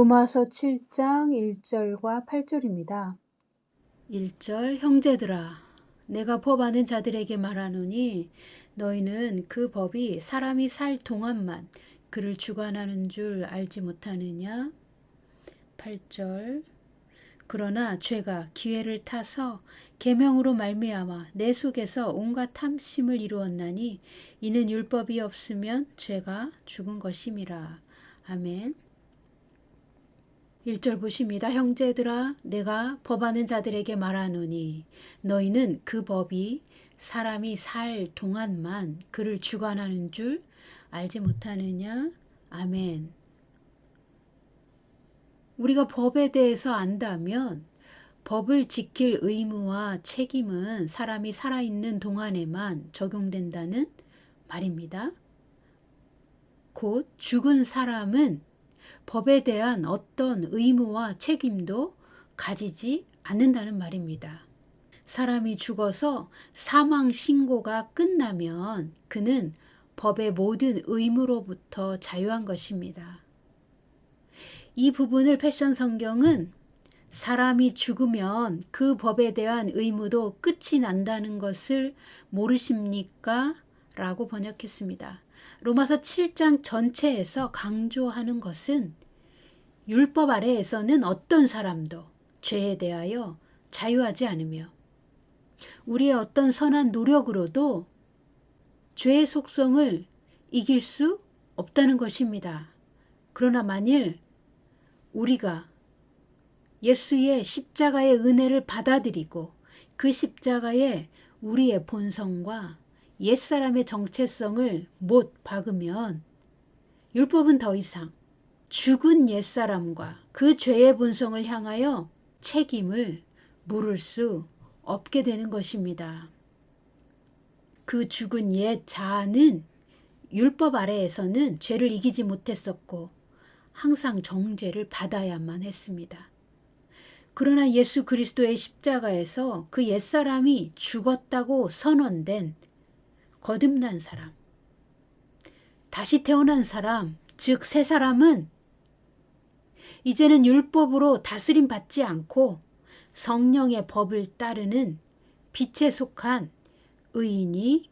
로마서 7장 1절과 8절입니다. 1절 형제들아 내가 법하는 자들에게 말하노니 너희는 그 법이 사람이 살 동안만 그를 주관하는 줄 알지 못하느냐. 8절 그러나 죄가 기회를 타서 계명으로 말미암아 내 속에서 온갖 탐심을 이루었나니 이는 율법이 없으면 죄가 죽은 것임이라. 아멘. 1절 보십니다. 형제들아 내가 법하는 자들에게 말하노니 너희는 그 법이 사람이 살 동안만 그를 주관하는 줄 알지 못하느냐. 아멘. 우리가 법에 대해서 안다면 법을 지킬 의무와 책임은 사람이 살아있는 동안에만 적용된다는 말입니다. 곧 죽은 사람은 법에 대한 어떤 의무와 책임도 가지지 않는다는 말입니다. 사람이 죽어서 사망 신고가 끝나면 그는 법의 모든 의무로부터 자유한 것입니다. 이 부분을 패션 성경은 사람이 죽으면 그 법에 대한 의무도 끝이 난다는 것을 모르십니까? 라고 번역했습니다. 로마서 7장 전체에서 강조하는 것은 율법 아래에서는 어떤 사람도 죄에 대하여 자유하지 않으며 우리의 어떤 선한 노력으로도 죄의 속성을 이길 수 없다는 것입니다. 그러나 만일 우리가 예수의 십자가의 은혜를 받아들이고 그 십자가에 우리의 본성과 옛사람의 정체성을 못 박으면 율법은 더 이상 죽은 옛사람과 그 죄의 본성을 향하여 책임을 물을 수 없게 되는 것입니다. 그 죽은 옛 자아는 율법 아래에서는 죄를 이기지 못했었고 항상 정죄를 받아야만 했습니다. 그러나 예수 그리스도의 십자가에서 그 옛사람이 죽었다고 선언된 거듭난 사람, 다시 태어난 사람, 즉 새 사람은 이제는 율법으로 다스림 받지 않고 성령의 법을 따르는 빛에 속한 의인이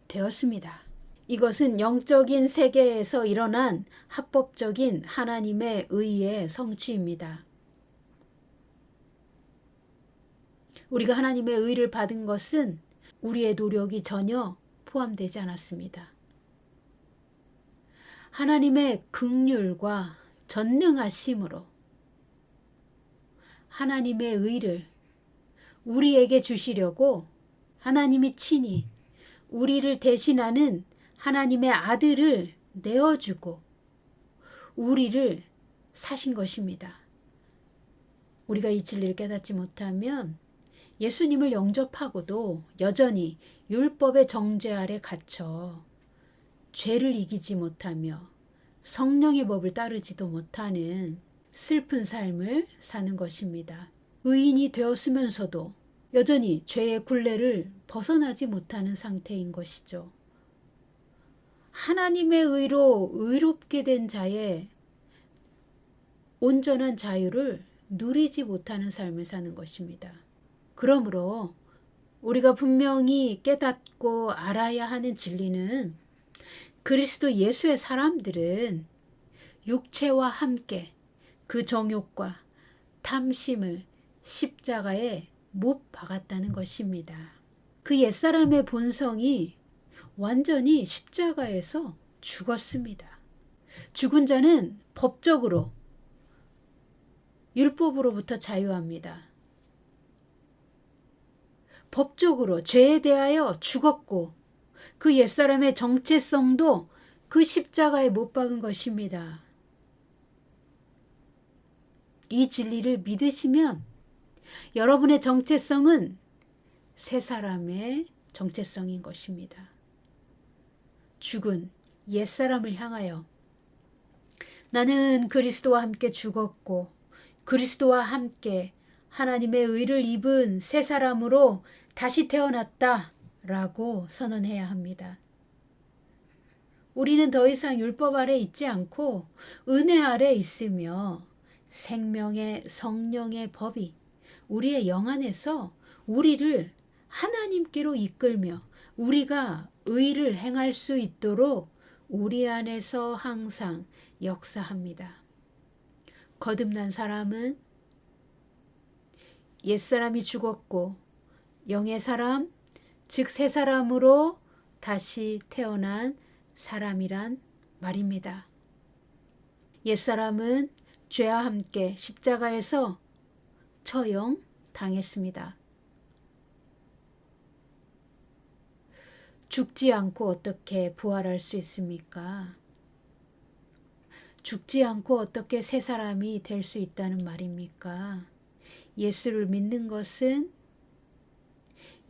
되었습니다. 이것은 영적인 세계에서 일어난 합법적인 하나님의 의의 성취입니다. 우리가 하나님의 의를 받은 것은 우리의 노력이 전혀 포함되지 않았습니다. 하나님의 긍휼과 전능하심으로 하나님의 의를 우리에게 주시려고 하나님이 친히 우리를 대신하는 하나님의 아들을 내어주고 우리를 사신 것입니다. 우리가 이 진리를 깨닫지 못하면 예수님을 영접하고도 여전히 율법의 정죄 아래 갇혀 죄를 이기지 못하며 성령의 법을 따르지도 못하는 슬픈 삶을 사는 것입니다. 의인이 되었으면서도 여전히 죄의 굴레를 벗어나지 못하는 상태인 것이죠. 하나님의 의로 의롭게 된 자의 온전한 자유를 누리지 못하는 삶을 사는 것입니다. 그러므로 우리가 분명히 깨닫고 알아야 하는 진리는 그리스도 예수의 사람들은 육체와 함께 그 정욕과 탐심을 십자가에 못 박았다는 것입니다. 그 옛사람의 본성이 완전히 십자가에서 죽었습니다. 죽은 자는 법적으로 율법으로부터 자유합니다. 법적으로 죄에 대하여 죽었고 그 옛사람의 정체성도 그 십자가에 못 박은 것입니다. 이 진리를 믿으시면 여러분의 정체성은 새 사람의 정체성인 것입니다. 죽은 옛사람을 향하여 나는 그리스도와 함께 죽었고 그리스도와 함께 하나님의 의를 입은 새 사람으로 다시 태어났다 라고 선언해야 합니다. 우리는 더 이상 율법 아래 있지 않고 은혜 아래 있으며 생명의 성령의 법이 우리의 영 안에서 우리를 하나님께로 이끌며 우리가 의를 행할 수 있도록 우리 안에서 항상 역사합니다. 거듭난 사람은 옛사람이 죽었고 영의 사람, 즉 새 사람으로 다시 태어난 사람이란 말입니다. 옛사람은 죄와 함께 십자가에서 처형당했습니다. 죽지 않고 어떻게 부활할 수 있습니까? 죽지 않고 어떻게 새 사람이 될 수 있다는 말입니까? 예수를 믿는 것은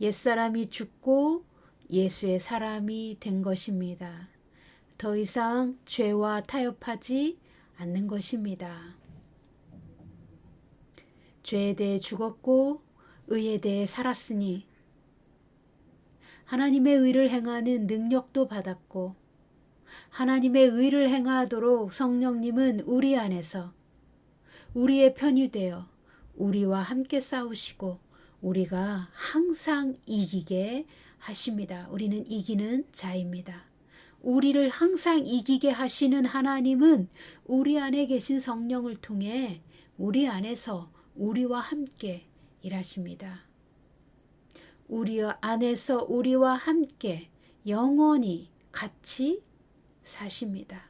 옛사람이 죽고 예수의 사람이 된 것입니다. 더 이상 죄와 타협하지 않는 것입니다. 죄에 대해 죽었고 의에 대해 살았으니 하나님의 의를 행하는 능력도 받았고 하나님의 의를 행하도록 성령님은 우리 안에서 우리의 편이 되어 우리와 함께 싸우시고 우리가 항상 이기게 하십니다. 우리는 이기는 자입니다. 우리를 항상 이기게 하시는 하나님은 우리 안에 계신 성령을 통해 우리 안에서 우리와 함께 일하십니다. 우리 안에서 우리와 함께 영원히 같이 사십니다.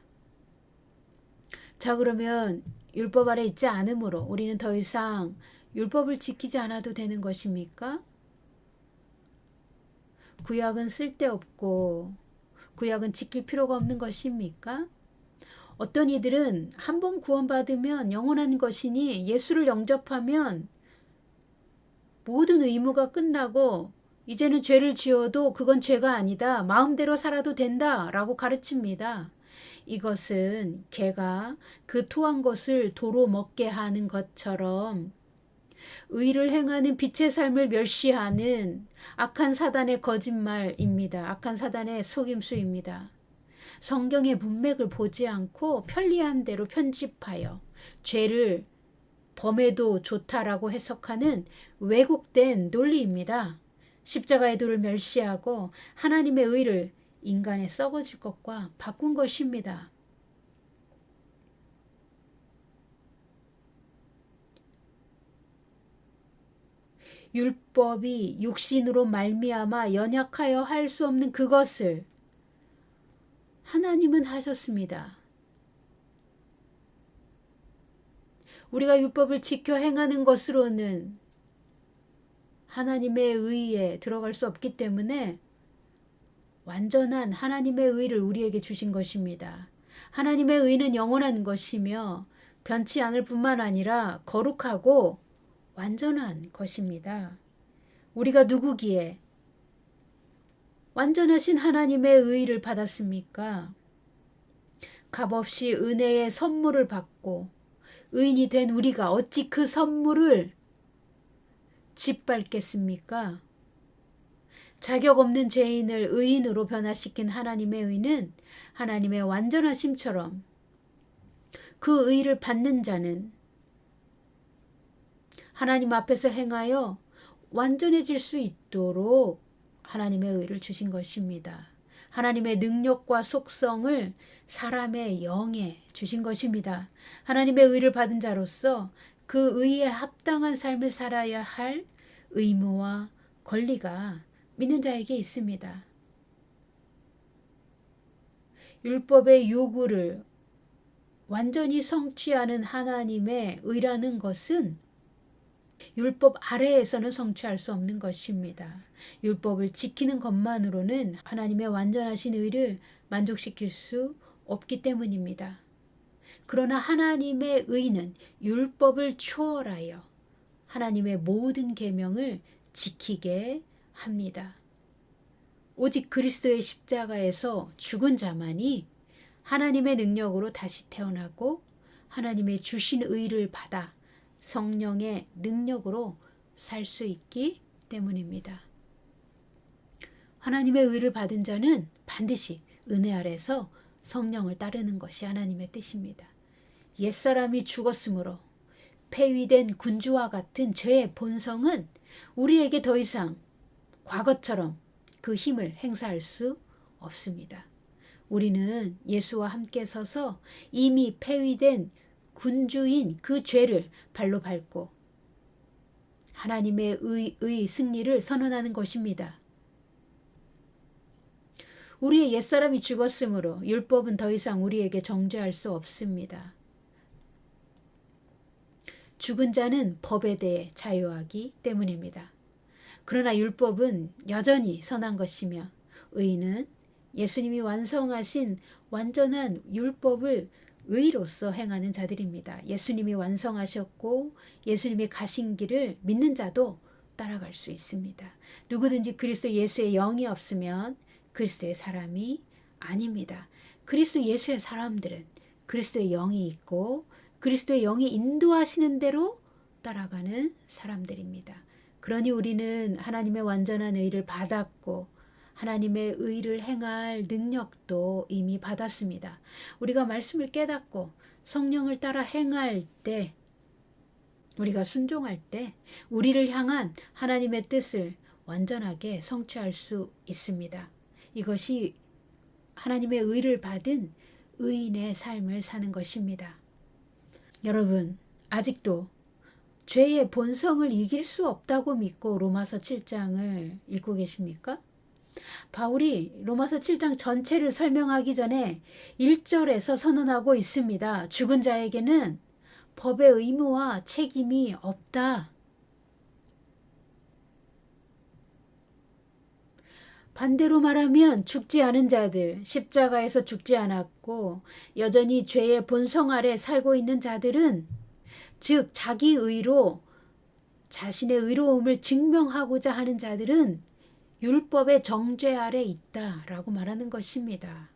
자, 그러면 율법 아래 있지 않으므로 우리는 더 이상 율법을 지키지 않아도 되는 것입니까? 구약은 쓸데없고 구약은 지킬 필요가 없는 것입니까? 어떤 이들은 한 번 구원받으면 영원한 것이니 예수를 영접하면 모든 의무가 끝나고 이제는 죄를 지어도 그건 죄가 아니다. 마음대로 살아도 된다 라고 가르칩니다. 이것은 개가 그 토한 것을 도로 먹게 하는 것처럼 의를 행하는 빛의 삶을 멸시하는 악한 사단의 거짓말입니다. 악한 사단의 속임수입니다. 성경의 문맥을 보지 않고 편리한 대로 편집하여 죄를 범해도 좋다라고 해석하는 왜곡된 논리입니다. 십자가의 도를 멸시하고 하나님의 의를 인간의 썩어질 것과 바꾼 것입니다. 율법이 육신으로 말미암아 연약하여 할 수 없는 그것을 하나님은 하셨습니다. 우리가 율법을 지켜 행하는 것으로는 하나님의 의에 들어갈 수 없기 때문에 완전한 하나님의 의를 우리에게 주신 것입니다. 하나님의 의는 영원한 것이며 변치 않을 뿐만 아니라 거룩하고 완전한 것입니다. 우리가 누구기에 완전하신 하나님의 의를 받았습니까? 값없이 은혜의 선물을 받고 의인이 된 우리가 어찌 그 선물을 짓밟겠습니까? 자격 없는 죄인을 의인으로 변화시킨 하나님의 의는 하나님의 완전하심처럼 그 의를 받는 자는 하나님 앞에서 행하여 완전해질 수 있도록 하나님의 의를 주신 것입니다. 하나님의 능력과 속성을 사람의 영에 주신 것입니다. 하나님의 의를 받은 자로서 그 의에 합당한 삶을 살아야 할 의무와 권리가 믿는 자에게 있습니다. 율법의 요구를 완전히 성취하는 하나님의 의라는 것은 율법 아래에서는 성취할 수 없는 것입니다. 율법을 지키는 것만으로는 하나님의 완전하신 의를 만족시킬 수 없기 때문입니다. 그러나 하나님의 의는 율법을 초월하여 하나님의 모든 계명을 지키게 합니다. 오직 그리스도의 십자가에서 죽은 자만이 하나님의 능력으로 다시 태어나고 하나님의 주신 의를 받아 성령의 능력으로 살 수 있기 때문입니다. 하나님의 의를 받은 자는 반드시 은혜 아래서 성령을 따르는 것이 하나님의 뜻입니다. 옛사람이 죽었으므로 폐위된 군주와 같은 죄의 본성은 우리에게 더 이상 과거처럼 그 힘을 행사할 수 없습니다. 우리는 예수와 함께 서서 이미 폐위된 군주인 그 죄를 발로 밟고 하나님의 의의 승리를 선언하는 것입니다. 우리의 옛사람이 죽었으므로 율법은 더 이상 우리에게 정죄할 수 없습니다. 죽은 자는 법에 대해 자유하기 때문입니다. 그러나 율법은 여전히 선한 것이며 의인은 예수님이 완성하신 완전한 율법을 의로서 행하는 자들입니다. 예수님이 완성하셨고 예수님이 가신 길을 믿는 자도 따라갈 수 있습니다. 누구든지 그리스도 예수의 영이 없으면 그리스도의 사람이 아닙니다. 그리스도 예수의 사람들은 그리스도의 영이 있고 그리스도의 영이 인도하시는 대로 따라가는 사람들입니다. 그러니 우리는 하나님의 완전한 의를 받았고 하나님의 의를 행할 능력도 이미 받았습니다. 우리가 말씀을 깨닫고 성령을 따라 행할 때, 우리가 순종할 때 우리를 향한 하나님의 뜻을 완전하게 성취할 수 있습니다. 이것이 하나님의 의를 받은 의인의 삶을 사는 것입니다. 여러분, 아직도 죄의 본성을 이길 수 없다고 믿고 로마서 7장을 읽고 계십니까? 바울이 로마서 7장 전체를 설명하기 전에 1절에서 선언하고 있습니다. 죽은 자에게는 법의 의무와 책임이 없다. 반대로 말하면 죽지 않은 자들, 십자가에서 죽지 않았고 여전히 죄의 본성 아래 살고 있는 자들은, 즉 자기 의로 자신의 의로움을 증명하고자 하는 자들은 율법의 정죄 아래 있다라고 말하는 것입니다.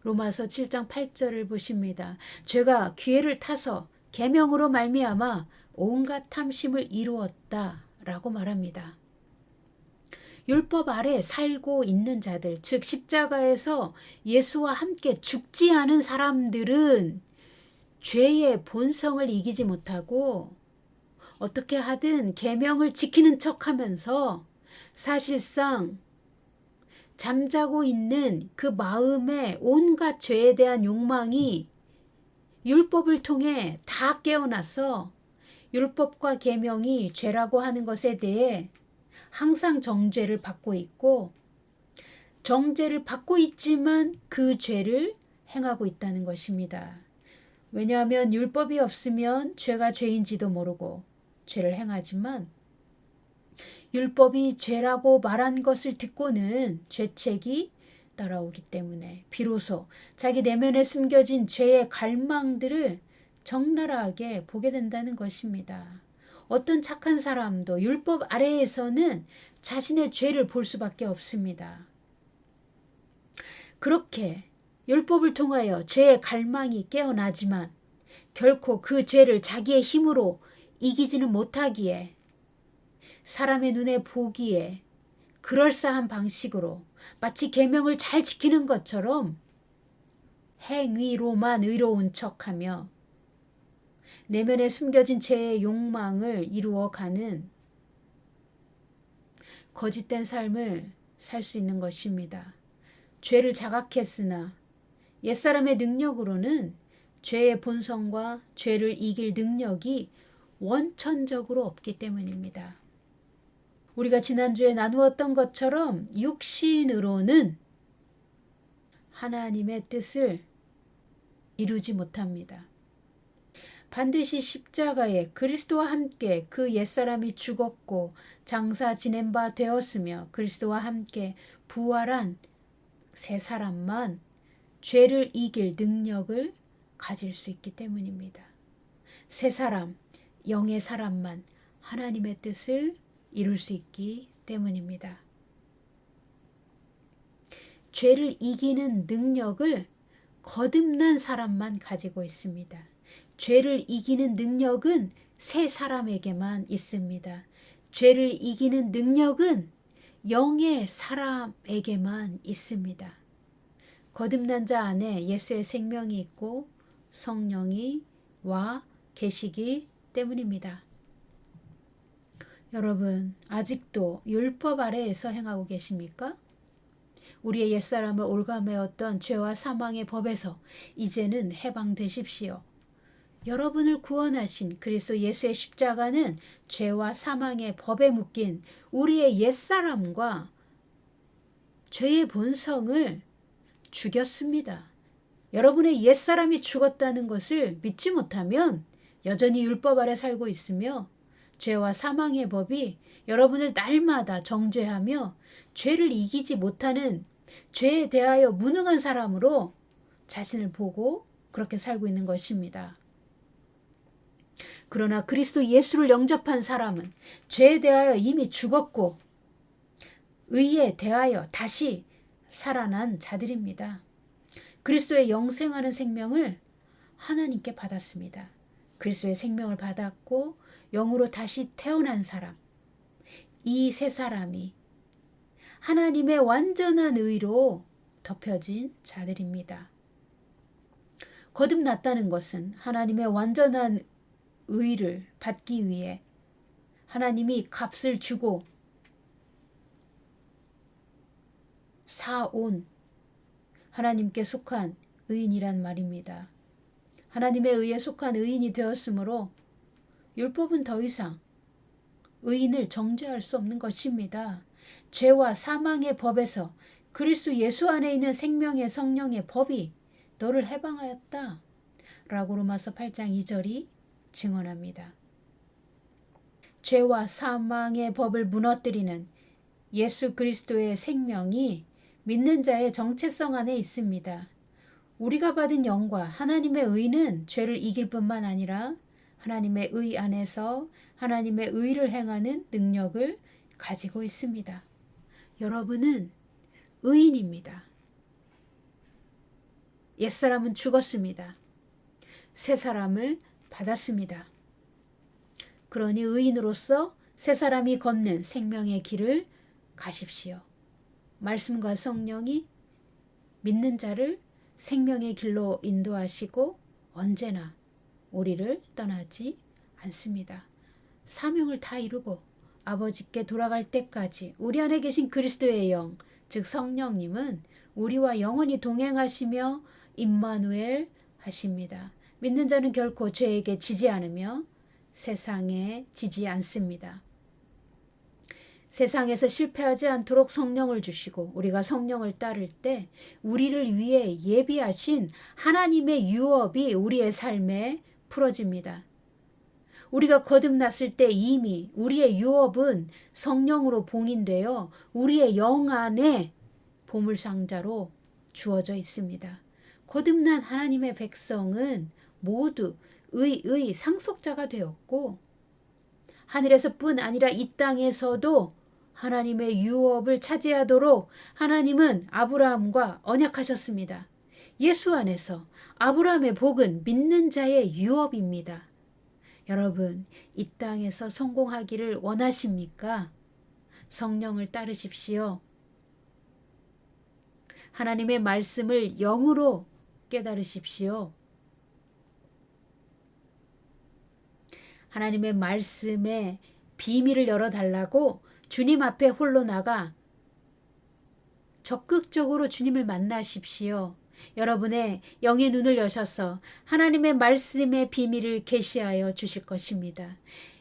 로마서 7장 8절을 보십니다. 죄가 기회를 타서 계명으로 말미암아 온갖 탐심을 이루었다라고 말합니다. 율법 아래 살고 있는 자들, 즉 십자가에서 예수와 함께 죽지 않은 사람들은 죄의 본성을 이기지 못하고 어떻게 하든 계명을 지키는 척하면서 사실상 잠자고 있는 그 마음의 온갖 죄에 대한 욕망이 율법을 통해 다 깨어나서 율법과 계명이 죄라고 하는 것에 대해 항상 정죄를 받고 있고, 정죄를 받고 있지만 그 죄를 행하고 있다는 것입니다. 왜냐하면 율법이 없으면 죄가 죄인지도 모르고 죄를 행하지만 율법이 죄라고 말한 것을 듣고는 죄책이 따라오기 때문에 비로소 자기 내면에 숨겨진 죄의 갈망들을 적나라하게 보게 된다는 것입니다. 어떤 착한 사람도 율법 아래에서는 자신의 죄를 볼 수밖에 없습니다. 그렇게 율법을 통하여 죄의 갈망이 깨어나지만 결코 그 죄를 자기의 힘으로 이기지는 못하기에 사람의 눈에 보기에 그럴싸한 방식으로 마치 계명을 잘 지키는 것처럼 행위로만 의로운 척하며 내면에 숨겨진 죄의 욕망을 이루어가는 거짓된 삶을 살 수 있는 것입니다. 죄를 자각했으나 옛사람의 능력으로는 죄의 본성과 죄를 이길 능력이 원천적으로 없기 때문입니다. 우리가 지난주에 나누었던 것처럼 육신으로는 하나님의 뜻을 이루지 못합니다. 반드시 십자가에 그리스도와 함께 그 옛사람이 죽었고 장사 지낸 바 되었으며 그리스도와 함께 부활한 새 사람만 죄를 이길 능력을 가질 수 있기 때문입니다. 새 사람, 영의 사람만 하나님의 뜻을 이룰 수 있기 때문입니다. 죄를 이기는 능력을 거듭난 사람만 가지고 있습니다. 죄를 이기는 능력은 새 사람에게만 있습니다. 죄를 이기는 능력은 영의 사람에게만 있습니다. 거듭난 자 안에 예수의 생명이 있고 성령이 와 계시기 때문입니다. 여러분, 아직도 율법 아래에서 행하고 계십니까? 우리의 옛사람을 올가매었던 죄와 사망의 법에서 이제는 해방되십시오. 여러분을 구원하신 그리스도 예수의 십자가는 죄와 사망의 법에 묶인 우리의 옛사람과 죄의 본성을 죽였습니다. 여러분의 옛사람이 죽었다는 것을 믿지 못하면 여전히 율법 아래 살고 있으며 죄와 사망의 법이 여러분을 날마다 정죄하며 죄를 이기지 못하는, 죄에 대하여 무능한 사람으로 자신을 보고 그렇게 살고 있는 것입니다. 그러나 그리스도 예수를 영접한 사람은 죄에 대하여 이미 죽었고 의에 대하여 다시 살아난 자들입니다. 그리스도의 영생하는 생명을 하나님께 받았습니다. 그리스도의 생명을 받았고 영으로 다시 태어난 사람, 이 세 사람이 하나님의 완전한 의로 덮여진 자들입니다. 거듭났다는 것은 하나님의 완전한 의를 받기 위해 하나님이 값을 주고 사온 하나님께 속한 의인이란 말입니다. 하나님의 의에 속한 의인이 되었으므로 율법은 더 이상 의인을 정죄할 수 없는 것입니다. 죄와 사망의 법에서 그리스도 예수 안에 있는 생명의 성령의 법이 너를 해방하였다 라고 로마서 8장 2절이 증언합니다. 죄와 사망의 법을 무너뜨리는 예수 그리스도의 생명이 믿는 자의 정체성 안에 있습니다. 우리가 받은 영과 하나님의 의는 죄를 이길 뿐만 아니라 하나님의 의 안에서 하나님의 의를 행하는 능력을 가지고 있습니다. 여러분은 의인입니다. 옛사람은 죽었습니다. 새 사람을 받았습니다. 그러니 의인으로서 새 사람이 걷는 생명의 길을 가십시오. 말씀과 성령이 믿는 자를 생명의 길로 인도하시고 언제나 우리를 떠나지 않습니다. 사명을 다 이루고 아버지께 돌아갈 때까지 우리 안에 계신 그리스도의 영, 즉 성령님은 우리와 영원히 동행하시며 임마누엘 하십니다. 믿는 자는 결코 죄에게 지지 않으며 세상에 지지 않습니다. 세상에서 실패하지 않도록 성령을 주시고 우리가 성령을 따를 때 우리를 위해 예비하신 하나님의 유업이 우리의 삶에 풀어집니다. 우리가 거듭났을 때 이미 우리의 유업은 성령으로 봉인되어 우리의 영 안에 보물상자로 주어져 있습니다. 거듭난 하나님의 백성은 모두 의의 상속자가 되었고 하늘에서뿐 아니라 이 땅에서도 하나님의 유업을 차지하도록 하나님은 아브라함과 언약하셨습니다. 예수 안에서 아브라함의 복은 믿는 자의 유업입니다. 여러분, 이 땅에서 성공하기를 원하십니까? 성령을 따르십시오. 하나님의 말씀을 영으로 깨달으십시오. 하나님의 말씀의 비밀을 열어달라고 주님 앞에 홀로 나가 적극적으로 주님을 만나십시오. 여러분의 영의 눈을 여셔서 하나님의 말씀의 비밀을 계시하여 주실 것입니다.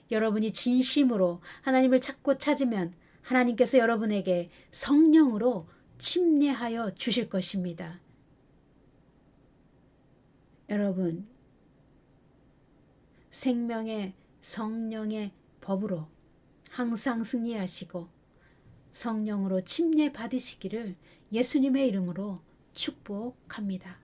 여러분이 진심으로 하나님을 찾고 찾으면 하나님께서 여러분에게 성령으로 침례하여 주실 것입니다. 여러분, 생명의 성령의 법으로 항상 승리하시고 성령으로 침례 받으시기를 예수님의 이름으로 축복합니다.